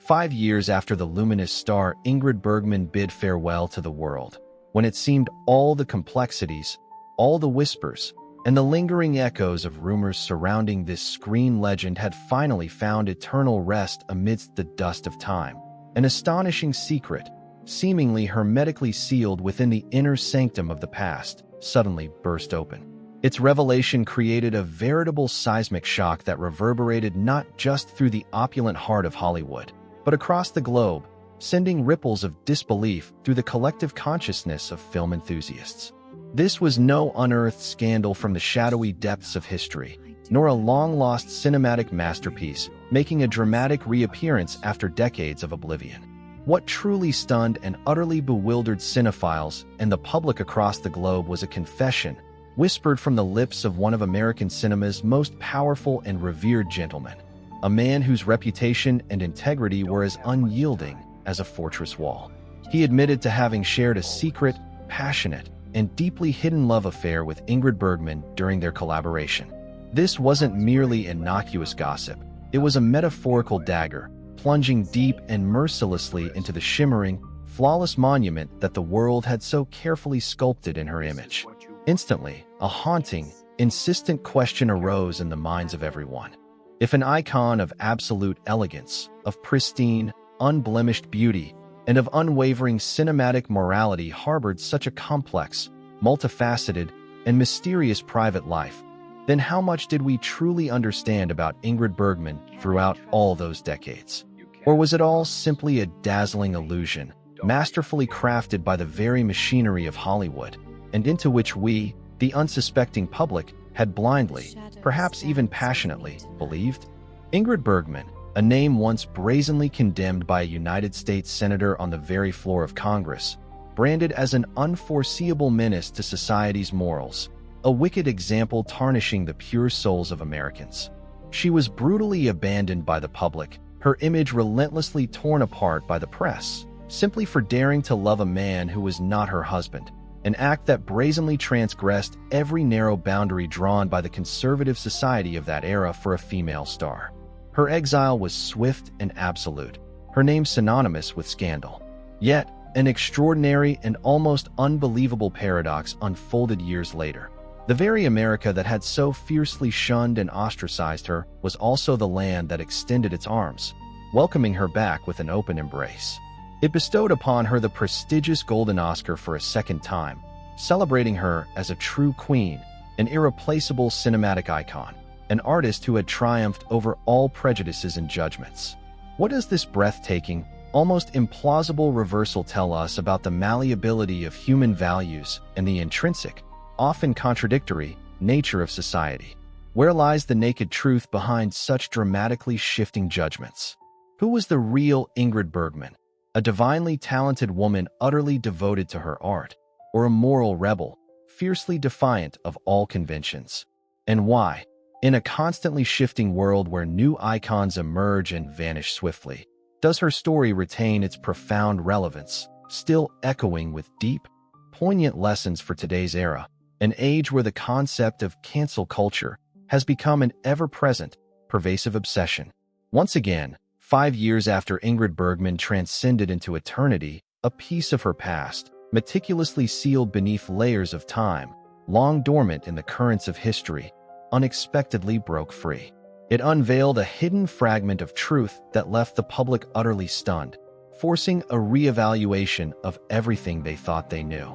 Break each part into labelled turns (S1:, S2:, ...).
S1: 5 years after the luminous star, Ingrid Bergman bid farewell to the world, when it seemed all the complexities, all the whispers, and the lingering echoes of rumors surrounding this screen legend had finally found eternal rest amidst the dust of time. An astonishing secret, seemingly hermetically sealed within the inner sanctum of the past, suddenly burst open. Its revelation created a veritable seismic shock that reverberated not just through the opulent heart of Hollywood, but across the globe, sending ripples of disbelief through the collective consciousness of film enthusiasts. This was no unearthed scandal from the shadowy depths of history, nor a long-lost cinematic masterpiece making a dramatic reappearance after decades of oblivion. What truly stunned and utterly bewildered cinephiles and the public across the globe was a confession, whispered from the lips of one of American cinema's most powerful and revered gentlemen, a man whose reputation and integrity were as unyielding as a fortress wall. He admitted to having shared a secret, passionate, and deeply hidden love affair with Ingrid Bergman during their collaboration. This wasn't merely innocuous gossip. It was a metaphorical dagger, plunging deep and mercilessly into the shimmering, flawless monument that the world had so carefully sculpted in her image. Instantly, a haunting, insistent question arose in the minds of everyone. If an icon of absolute elegance, of pristine, unblemished beauty, and of unwavering cinematic morality harbored such a complex, multifaceted, and mysterious private life, then how much did we truly understand about Ingrid Bergman throughout all those decades? Or was it all simply a dazzling illusion, masterfully crafted by the very machinery of Hollywood, and into which we, the unsuspecting public, had blindly, perhaps even passionately, believed? Ingrid Bergman, a name once brazenly condemned by a United States senator on the very floor of Congress, branded as an unforeseeable menace to society's morals, a wicked example tarnishing the pure souls of Americans. She was brutally abandoned by the public, her image relentlessly torn apart by the press, simply for daring to love a man who was not her husband, an act that brazenly transgressed every narrow boundary drawn by the conservative society of that era for a female star. Her exile was swift and absolute, her name synonymous with scandal. Yet, an extraordinary and almost unbelievable paradox unfolded years later. The very America that had so fiercely shunned and ostracized her was also the land that extended its arms, welcoming her back with an open embrace. It bestowed upon her the prestigious Golden Oscar for a second time, celebrating her as a true queen, an irreplaceable cinematic icon, an artist who had triumphed over all prejudices and judgments. What does this breathtaking, almost implausible reversal tell us about the malleability of human values and the intrinsic, often contradictory, nature of society? Where lies the naked truth behind such dramatically shifting judgments? Who was the real Ingrid Bergman? A divinely talented woman utterly devoted to her art, or a moral rebel, fiercely defiant of all conventions? And why? In a constantly shifting world where new icons emerge and vanish swiftly, does her story retain its profound relevance, still echoing with deep, poignant lessons for today's era, an age where the concept of cancel culture has become an ever-present, pervasive obsession? Once again, 5 years after Ingrid Bergman transcended into eternity, a piece of her past, meticulously sealed beneath layers of time, long dormant in the currents of history, unexpectedly broke free. It unveiled a hidden fragment of truth that left the public utterly stunned, forcing a re-evaluation of everything they thought they knew.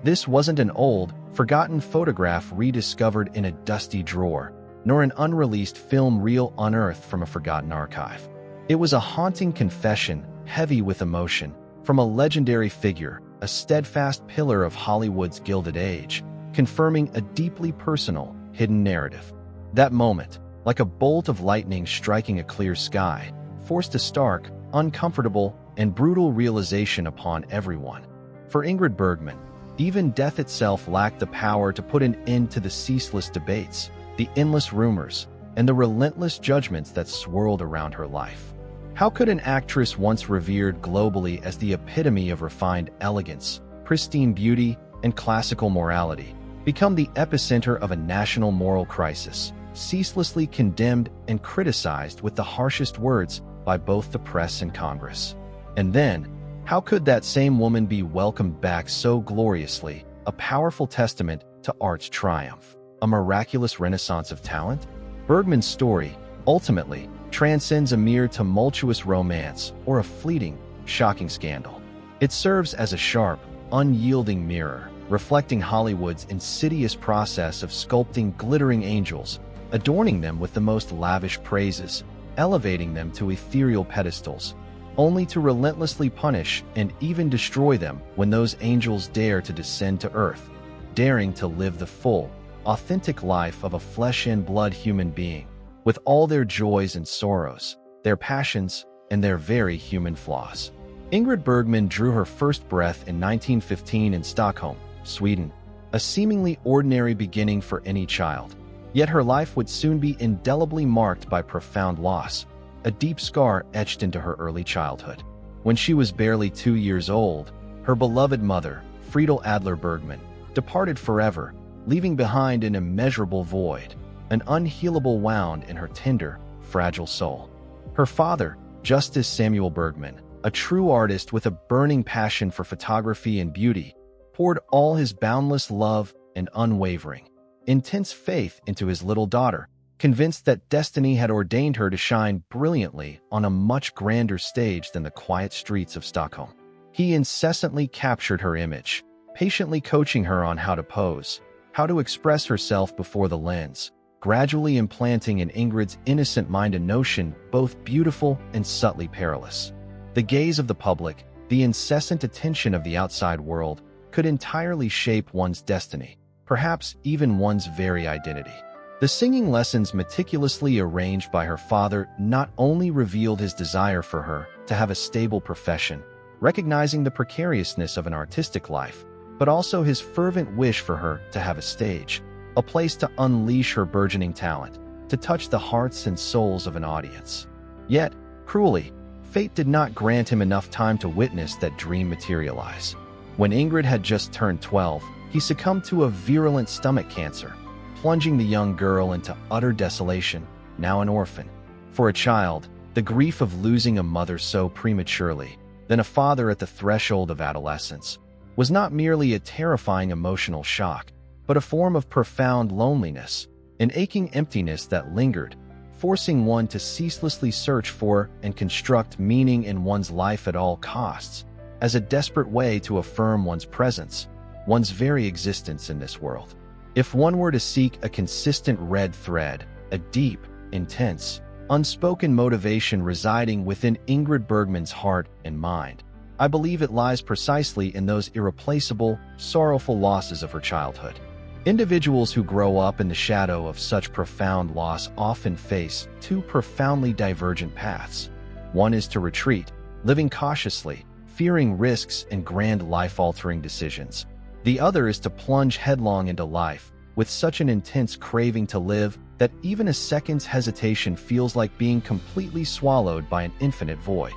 S1: This wasn't an old, forgotten photograph rediscovered in a dusty drawer, nor an unreleased film reel unearthed from a forgotten archive. It was a haunting confession, heavy with emotion, from a legendary figure, a steadfast pillar of Hollywood's Gilded Age, confirming a deeply personal, hidden narrative. That moment, like a bolt of lightning striking a clear sky, forced a stark, uncomfortable, and brutal realization upon everyone. For Ingrid Bergman, even death itself lacked the power to put an end to the ceaseless debates, the endless rumors, and the relentless judgments that swirled around her life. How could an actress once revered globally as the epitome of refined elegance, pristine beauty, and classical morality become the epicenter of a national moral crisis, ceaselessly condemned and criticized with the harshest words by both the press and Congress. And then, how could that same woman be welcomed back so gloriously, a powerful testament to art's triumph, a miraculous renaissance of talent? Bergman's story, ultimately, transcends a mere tumultuous romance or a fleeting, shocking scandal. It serves as a sharp, unyielding mirror, reflecting Hollywood's insidious process of sculpting glittering angels, adorning them with the most lavish praises, elevating them to ethereal pedestals, only to relentlessly punish and even destroy them when those angels dare to descend to earth, daring to live the full, authentic life of a flesh-and-blood human being, with all their joys and sorrows, their passions, and their very human flaws. Ingrid Bergman drew her first breath in 1915 in Stockholm, Sweden, a seemingly ordinary beginning for any child. Yet her life would soon be indelibly marked by profound loss, a deep scar etched into her early childhood. When she was barely 2 years old, her beloved mother, Friedel Adler Bergman, departed forever, leaving behind an immeasurable void, an unhealable wound in her tender, fragile soul. Her father, Justice Samuel Bergman, a true artist with a burning passion for photography and beauty, poured all his boundless love and unwavering, intense faith into his little daughter, convinced that destiny had ordained her to shine brilliantly on a much grander stage than the quiet streets of Stockholm. He incessantly captured her image, patiently coaching her on how to pose, how to express herself before the lens, gradually implanting in Ingrid's innocent mind a notion both beautiful and subtly perilous. The gaze of the public, the incessant attention of the outside world, could entirely shape one's destiny, perhaps even one's very identity. The singing lessons meticulously arranged by her father not only revealed his desire for her to have a stable profession, recognizing the precariousness of an artistic life, but also his fervent wish for her to have a stage, a place to unleash her burgeoning talent, to touch the hearts and souls of an audience. Yet, cruelly, fate did not grant him enough time to witness that dream materialize. When Ingrid had just turned 12, he succumbed to a virulent stomach cancer, plunging the young girl into utter desolation, now an orphan. For a child, the grief of losing a mother so prematurely, then a father at the threshold of adolescence, was not merely a terrifying emotional shock, but a form of profound loneliness, an aching emptiness that lingered, forcing one to ceaselessly search for and construct meaning in one's life at all costs, as a desperate way to affirm one's presence, one's very existence in this world. If one were to seek a consistent red thread, a deep, intense, unspoken motivation residing within Ingrid Bergman's heart and mind, I believe it lies precisely in those irreplaceable, sorrowful losses of her childhood. Individuals who grow up in the shadow of such profound loss often face two profoundly divergent paths. One is to retreat, living cautiously, fearing risks and grand life-altering decisions. The other is to plunge headlong into life, with such an intense craving to live that even a second's hesitation feels like being completely swallowed by an infinite void.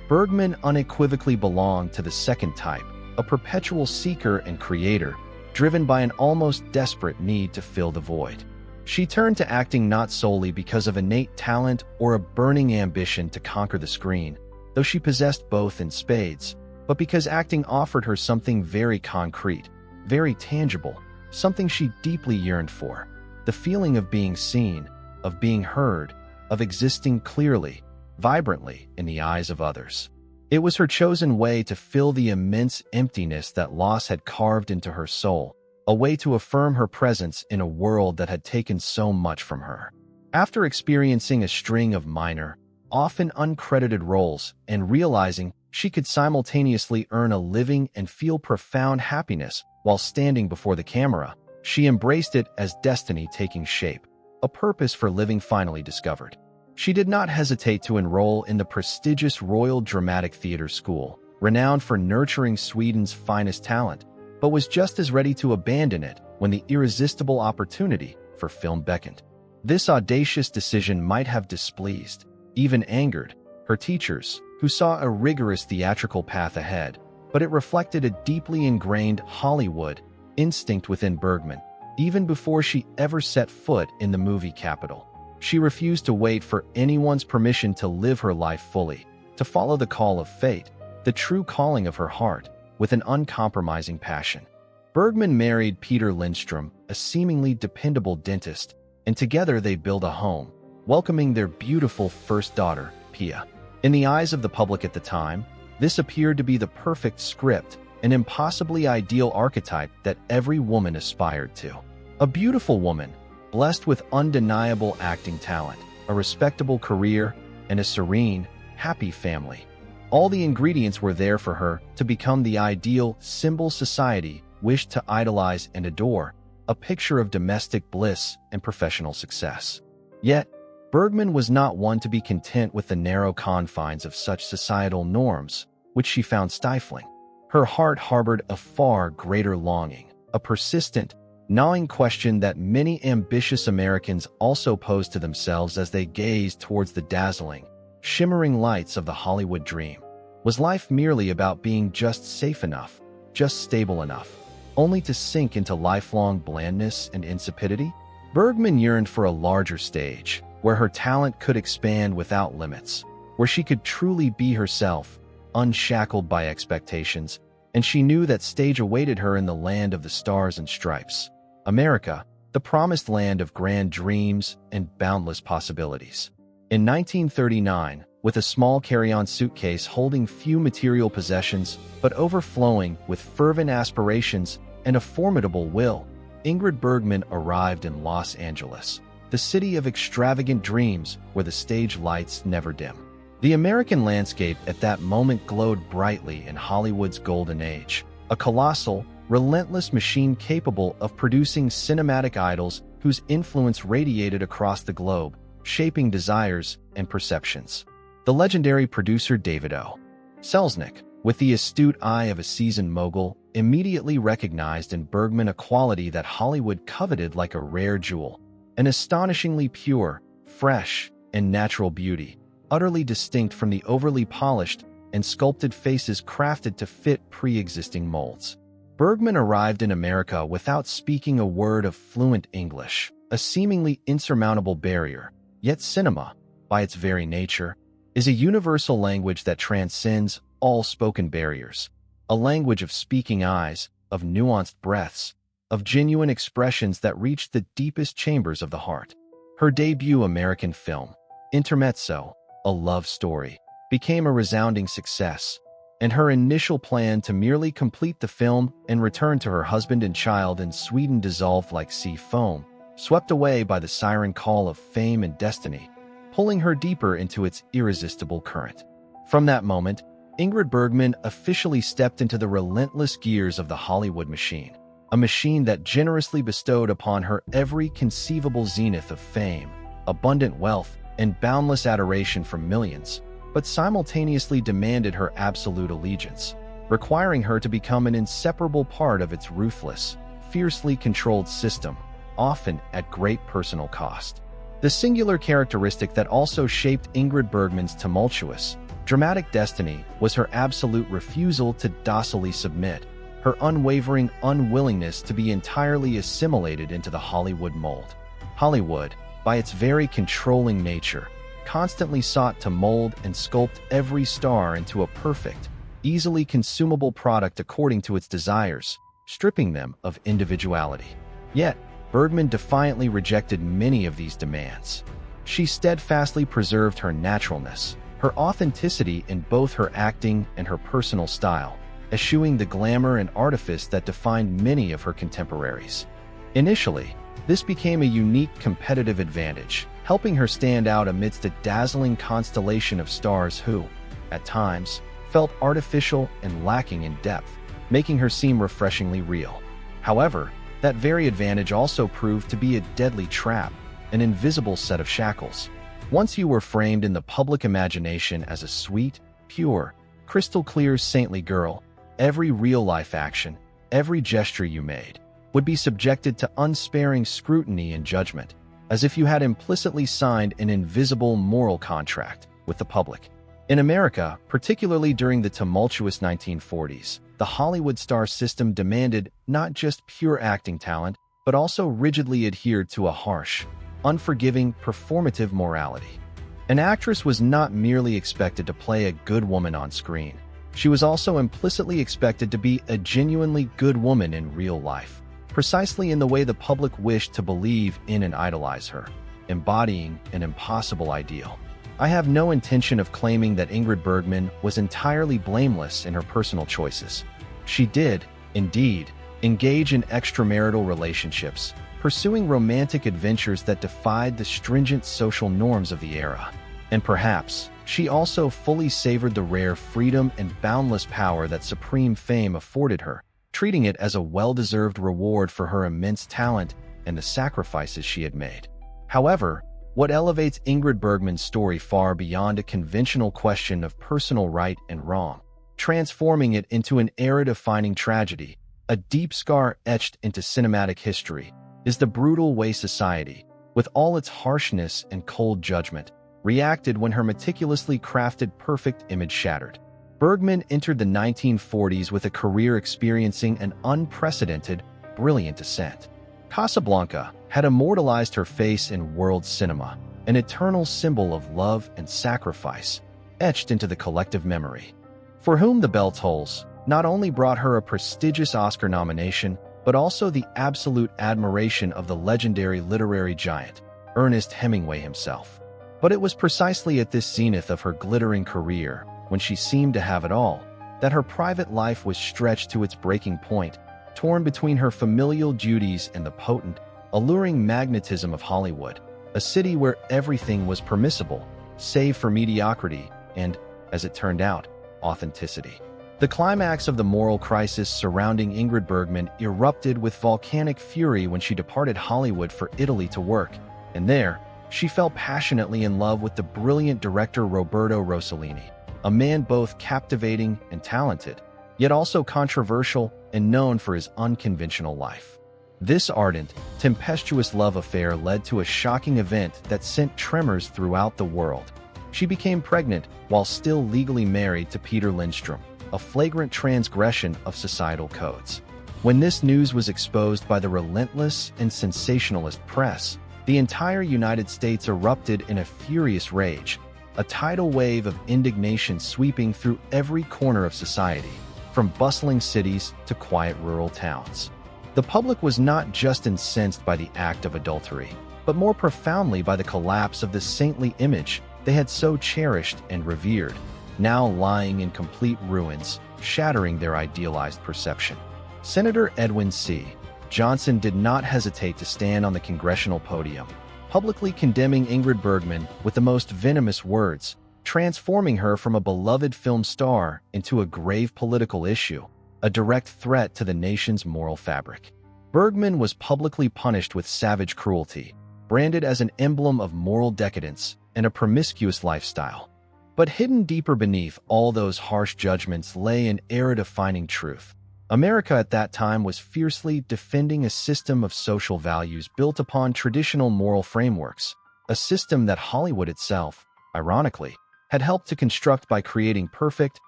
S1: Bergman unequivocally belonged to the second type, a perpetual seeker and creator, driven by an almost desperate need to fill the void. She turned to acting not solely because of innate talent or a burning ambition to conquer the screen, though she possessed both in spades, but because acting offered her something very concrete, very tangible, something she deeply yearned for: the feeling of being seen, of being heard, of existing clearly, vibrantly in the eyes of others. It was her chosen way to fill the immense emptiness that loss had carved into her soul, a way to affirm her presence in a world that had taken so much from her. After experiencing a string of minor, often uncredited roles and realizing she could simultaneously earn a living and feel profound happiness while standing before the camera, she embraced it as destiny taking shape, a purpose for living finally discovered. She did not hesitate to enroll in the prestigious Royal Dramatic Theatre School, renowned for nurturing Sweden's finest talent, but was just as ready to abandon it when the irresistible opportunity for film beckoned. This audacious decision might have displeased, even angered, her teachers, who saw a rigorous theatrical path ahead, but it reflected a deeply ingrained Hollywood instinct within Bergman, even before she ever set foot in the movie capital. She refused to wait for anyone's permission to live her life fully, to follow the call of fate, the true calling of her heart, with an uncompromising passion. Bergman married Peter Lindstrom, a seemingly dependable dentist, and together they built a home, welcoming their beautiful first daughter, Pia. In the eyes of the public at the time, this appeared to be the perfect script, an impossibly ideal archetype that every woman aspired to. A beautiful woman, blessed with undeniable acting talent, a respectable career, and a serene, happy family. All the ingredients were there for her to become the ideal symbol society wished to idolize and adore, a picture of domestic bliss and professional success. Yet, Bergman was not one to be content with the narrow confines of such societal norms, which she found stifling. Her heart harbored a far greater longing, a persistent, gnawing question that many ambitious Americans also posed to themselves as they gazed towards the dazzling, shimmering lights of the Hollywood dream. Was life merely about being just safe enough, just stable enough, only to sink into lifelong blandness and insipidity? Bergman yearned for a larger stage, where her talent could expand without limits, where she could truly be herself, unshackled by expectations, and she knew that stage awaited her in the land of the stars and stripes. America, the promised land of grand dreams and boundless possibilities. In 1939, with a small carry-on suitcase holding few material possessions but overflowing with fervent aspirations and a formidable will, Ingrid Bergman arrived in Los Angeles, the city of extravagant dreams where the stage lights never dim. The American landscape at that moment glowed brightly in Hollywood's golden age, a colossal, relentless machine capable of producing cinematic idols whose influence radiated across the globe, shaping desires and perceptions. The legendary producer David O. Selznick, with the astute eye of a seasoned mogul, immediately recognized in Bergman a quality that Hollywood coveted like a rare jewel, an astonishingly pure, fresh, and natural beauty, utterly distinct from the overly polished and sculpted faces crafted to fit pre-existing molds. Bergman arrived in America without speaking a word of fluent English, a seemingly insurmountable barrier, yet cinema, by its very nature, is a universal language that transcends all spoken barriers, a language of speaking eyes, of nuanced breaths, of genuine expressions that reach the deepest chambers of the heart. Her debut American film, Intermezzo, A Love Story, became a resounding success, and her initial plan to merely complete the film and return to her husband and child in Sweden dissolved like sea foam, swept away by the siren call of fame and destiny, pulling her deeper into its irresistible current. From that moment, Ingrid Bergman officially stepped into the relentless gears of the Hollywood machine, a machine that generously bestowed upon her every conceivable zenith of fame, abundant wealth, and boundless adoration from millions, but simultaneously demanded her absolute allegiance, requiring her to become an inseparable part of its ruthless, fiercely controlled system, often at great personal cost. The singular characteristic that also shaped Ingrid Bergman's tumultuous, dramatic destiny was her absolute refusal to docilely submit, her unwavering unwillingness to be entirely assimilated into the Hollywood mold. Hollywood, by its very controlling nature, constantly sought to mold and sculpt every star into a perfect, easily consumable product according to its desires, stripping them of individuality. Yet, Bergman defiantly rejected many of these demands. She steadfastly preserved her naturalness, her authenticity in both her acting and her personal style, eschewing the glamour and artifice that defined many of her contemporaries. Initially, this became a unique competitive advantage, helping her stand out amidst a dazzling constellation of stars who, at times, felt artificial and lacking in depth, making her seem refreshingly real. However, that very advantage also proved to be a deadly trap, an invisible set of shackles. Once you were framed in the public imagination as a sweet, pure, crystal-clear saintly girl, every real-life action, every gesture you made, would be subjected to unsparing scrutiny and judgment, as if you had implicitly signed an invisible moral contract with the public. In America, particularly during the tumultuous 1940s, the Hollywood star system demanded not just pure acting talent, but also rigidly adhered to a harsh, unforgiving, performative morality. An actress was not merely expected to play a good woman on screen. She was also implicitly expected to be a genuinely good woman in real life, precisely in the way the public wished to believe in and idolize her, embodying an impossible ideal. I have no intention of claiming that Ingrid Bergman was entirely blameless in her personal choices. She did, indeed, engage in extramarital relationships, pursuing romantic adventures that defied the stringent social norms of the era. And perhaps, she also fully savored the rare freedom and boundless power that supreme fame afforded her, treating it as a well-deserved reward for her immense talent and the sacrifices she had made. However, what elevates Ingrid Bergman's story far beyond a conventional question of personal right and wrong, transforming it into an era-defining tragedy, a deep scar etched into cinematic history, is the brutal way society, with all its harshness and cold judgment, reacted when her meticulously crafted perfect image shattered. Bergman entered the 1940s with a career experiencing an unprecedented, brilliant ascent. Casablanca had immortalized her face in world cinema, an eternal symbol of love and sacrifice, etched into the collective memory. For Whom the Bell Tolls not only brought her a prestigious Oscar nomination, but also the absolute admiration of the legendary literary giant, Ernest Hemingway himself. But it was precisely at this zenith of her glittering career, when she seemed to have it all, that her private life was stretched to its breaking point, torn between her familial duties and the potent, alluring magnetism of Hollywood, a city where everything was permissible, save for mediocrity and, as it turned out, authenticity. The climax of the moral crisis surrounding Ingrid Bergman erupted with volcanic fury when she departed Hollywood for Italy to work, and there, she fell passionately in love with the brilliant director Roberto Rossellini, a man both captivating and talented, yet also controversial and known for his unconventional life. This ardent, tempestuous love affair led to a shocking event that sent tremors throughout the world. She became pregnant while still legally married to Peter Lindstrom, a flagrant transgression of societal codes. When this news was exposed by the relentless and sensationalist press, the entire United States erupted in a furious rage, a tidal wave of indignation sweeping through every corner of society, from bustling cities to quiet rural towns. The public was not just incensed by the act of adultery, but more profoundly by the collapse of the saintly image they had so cherished and revered, now lying in complete ruins, shattering their idealized perception. Senator Edwin C. Johnson did not hesitate to stand on the congressional podium, publicly condemning Ingrid Bergman with the most venomous words, transforming her from a beloved film star into a grave political issue, a direct threat to the nation's moral fabric. Bergman was publicly punished with savage cruelty, branded as an emblem of moral decadence and a promiscuous lifestyle. But hidden deeper beneath all those harsh judgments lay an era-defining truth. America at that time was fiercely defending a system of social values built upon traditional moral frameworks, a system that Hollywood itself, ironically, had helped to construct by creating perfect,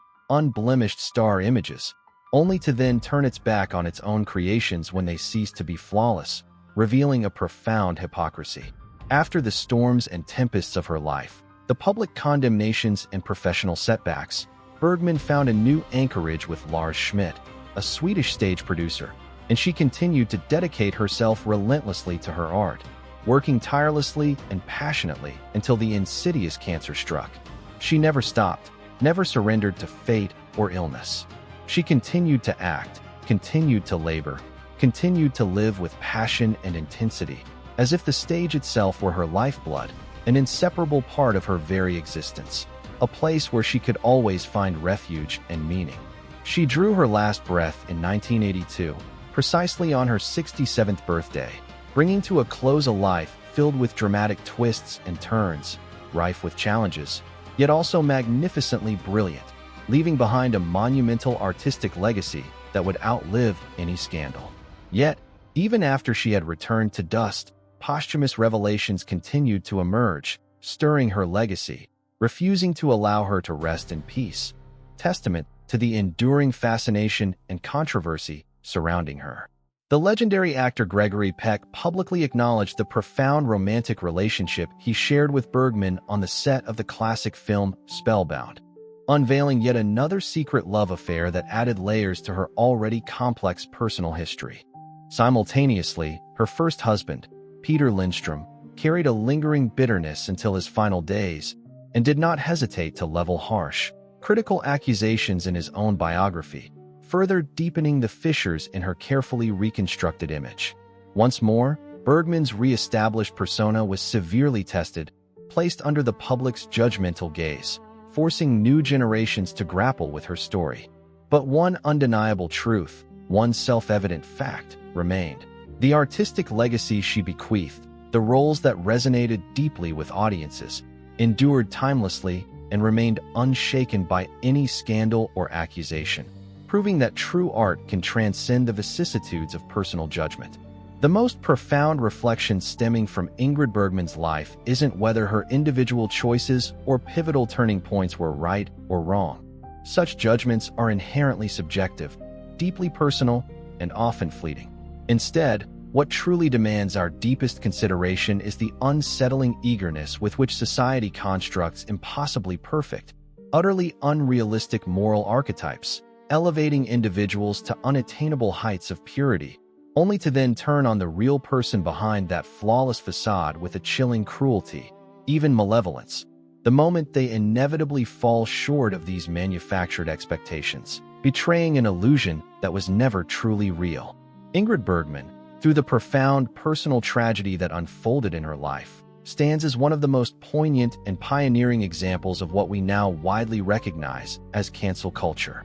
S1: unblemished star images, only to then turn its back on its own creations when they ceased to be flawless, revealing a profound hypocrisy. After the storms and tempests of her life, the public condemnations and professional setbacks, Bergman found a new anchorage with Lars Schmidt, a Swedish stage producer, and she continued to dedicate herself relentlessly to her art, working tirelessly and passionately until the insidious cancer struck. She never stopped, never surrendered to fate or illness. She continued to act, continued to labor, continued to live with passion and intensity, as if the stage itself were her lifeblood, an inseparable part of her very existence, a place where she could always find refuge and meaning. She drew her last breath in 1982, precisely on her 67th birthday, bringing to a close a life filled with dramatic twists and turns, rife with challenges, yet also magnificently brilliant, leaving behind a monumental artistic legacy that would outlive any scandal. Yet, even after she had returned to dust, posthumous revelations continued to emerge, stirring her legacy, refusing to allow her to rest in peace, testament to the enduring fascination and controversy surrounding her. The legendary actor Gregory Peck publicly acknowledged the profound romantic relationship he shared with Bergman on the set of the classic film Spellbound, unveiling yet another secret love affair that added layers to her already complex personal history. Simultaneously, her first husband, Peter Lindstrom, carried a lingering bitterness until his final days and did not hesitate to level harsh, critical accusations in his own biography, further deepening the fissures in her carefully reconstructed image. Once more, Bergman's re-established persona was severely tested, placed under the public's judgmental gaze, forcing new generations to grapple with her story. But one undeniable truth, one self-evident fact, remained. The artistic legacy she bequeathed, the roles that resonated deeply with audiences, endured timelessly and remained unshaken by any scandal or accusation, proving that true art can transcend the vicissitudes of personal judgment. The most profound reflection stemming from Ingrid Bergman's life isn't whether her individual choices or pivotal turning points were right or wrong. Such judgments are inherently subjective, deeply personal, and often fleeting. Instead, what truly demands our deepest consideration is the unsettling eagerness with which society constructs impossibly perfect, utterly unrealistic moral archetypes, elevating individuals to unattainable heights of purity, only to then turn on the real person behind that flawless facade with a chilling cruelty, even malevolence, the moment they inevitably fall short of these manufactured expectations, betraying an illusion that was never truly real. Ingrid Bergman, through the profound personal tragedy that unfolded in her life, stands as one of the most poignant and pioneering examples of what we now widely recognize as cancel culture.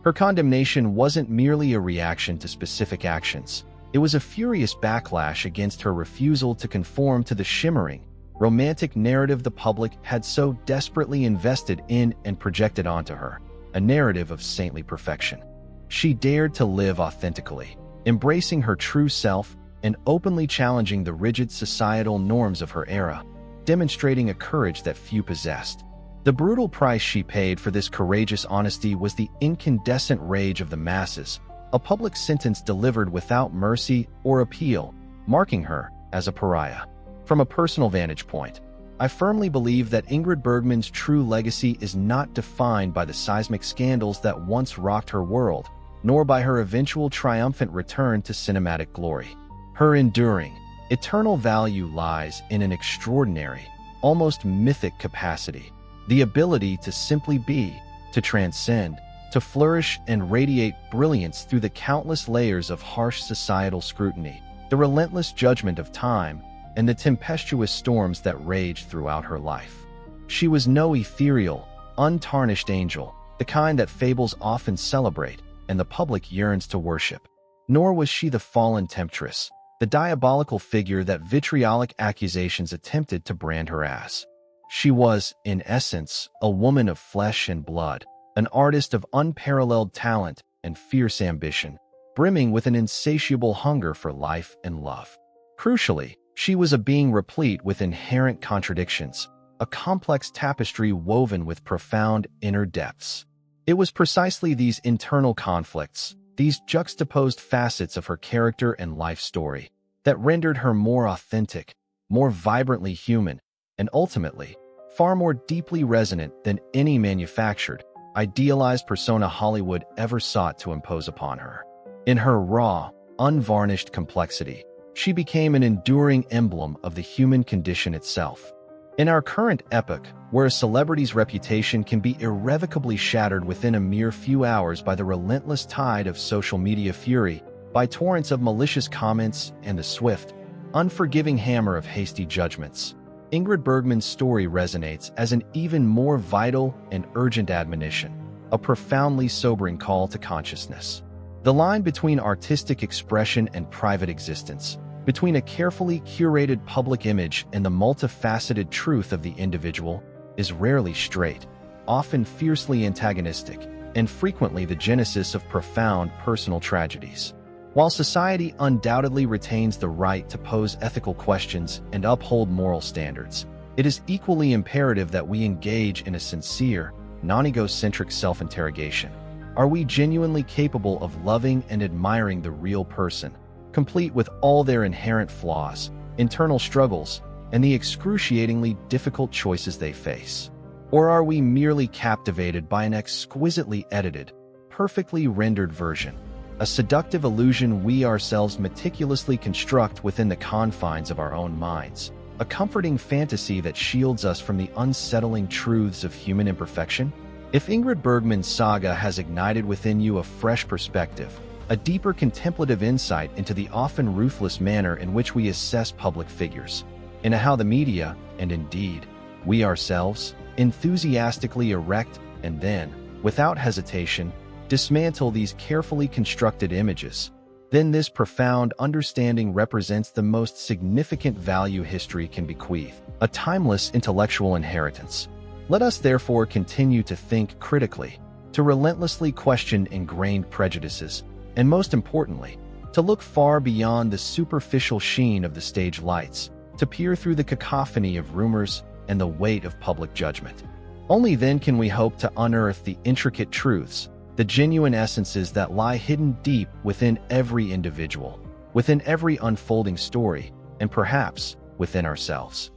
S1: Her condemnation wasn't merely a reaction to specific actions. It was a furious backlash against her refusal to conform to the shimmering, romantic narrative the public had so desperately invested in and projected onto her, a narrative of saintly perfection. She dared to live authentically, embracing her true self and openly challenging the rigid societal norms of her era, demonstrating a courage that few possessed. The brutal price she paid for this courageous honesty was the incandescent rage of the masses, a public sentence delivered without mercy or appeal, marking her as a pariah. From a personal vantage point, I firmly believe that Ingrid Bergman's true legacy is not defined by the seismic scandals that once rocked her world, nor by her eventual triumphant return to cinematic glory. Her enduring, eternal value lies in an extraordinary, almost mythic capacity, the ability to simply be, to transcend, to flourish and radiate brilliance through the countless layers of harsh societal scrutiny, the relentless judgment of time, and the tempestuous storms that raged throughout her life. She was no ethereal, untarnished angel, the kind that fables often celebrate and the public yearns to worship. Nor was she the fallen temptress, the diabolical figure that vitriolic accusations attempted to brand her as. She was, in essence, a woman of flesh and blood, an artist of unparalleled talent and fierce ambition, brimming with an insatiable hunger for life and love. Crucially, she was a being replete with inherent contradictions, a complex tapestry woven with profound inner depths. It was precisely these internal conflicts, these juxtaposed facets of her character and life story, that rendered her more authentic, more vibrantly human, and ultimately, far more deeply resonant than any manufactured, idealized persona Hollywood ever sought to impose upon her. In her raw, unvarnished complexity, she became an enduring emblem of the human condition itself. In our current epoch, where a celebrity's reputation can be irrevocably shattered within a mere few hours by the relentless tide of social media fury, by torrents of malicious comments and the swift, unforgiving hammer of hasty judgments, Ingrid Bergman's story resonates as an even more vital and urgent admonition, a profoundly sobering call to consciousness. The line between artistic expression and private existence, between a carefully curated public image and the multifaceted truth of the individual, is rarely straight, often fiercely antagonistic, and frequently the genesis of profound personal tragedies. While society undoubtedly retains the right to pose ethical questions and uphold moral standards, it is equally imperative that we engage in a sincere, non-egocentric self-interrogation. Are we genuinely capable of loving and admiring the real person, complete with all their inherent flaws, internal struggles, and the excruciatingly difficult choices they face? Or are we merely captivated by an exquisitely edited, perfectly rendered version, a seductive illusion we ourselves meticulously construct within the confines of our own minds, a comforting fantasy that shields us from the unsettling truths of human imperfection? If Ingrid Bergman's saga has ignited within you a fresh perspective, a deeper contemplative insight into the often ruthless manner in which we assess public figures, into how the media, and indeed, we ourselves, enthusiastically erect and then, without hesitation, dismantle these carefully constructed images, then this profound understanding represents the most significant value history can bequeath, a timeless intellectual inheritance. Let us therefore continue to think critically, to relentlessly question ingrained prejudices, and most importantly, to look far beyond the superficial sheen of the stage lights, to peer through the cacophony of rumors and the weight of public judgment. Only then can we hope to unearth the intricate truths, the genuine essences that lie hidden deep within every individual, within every unfolding story, and perhaps within ourselves.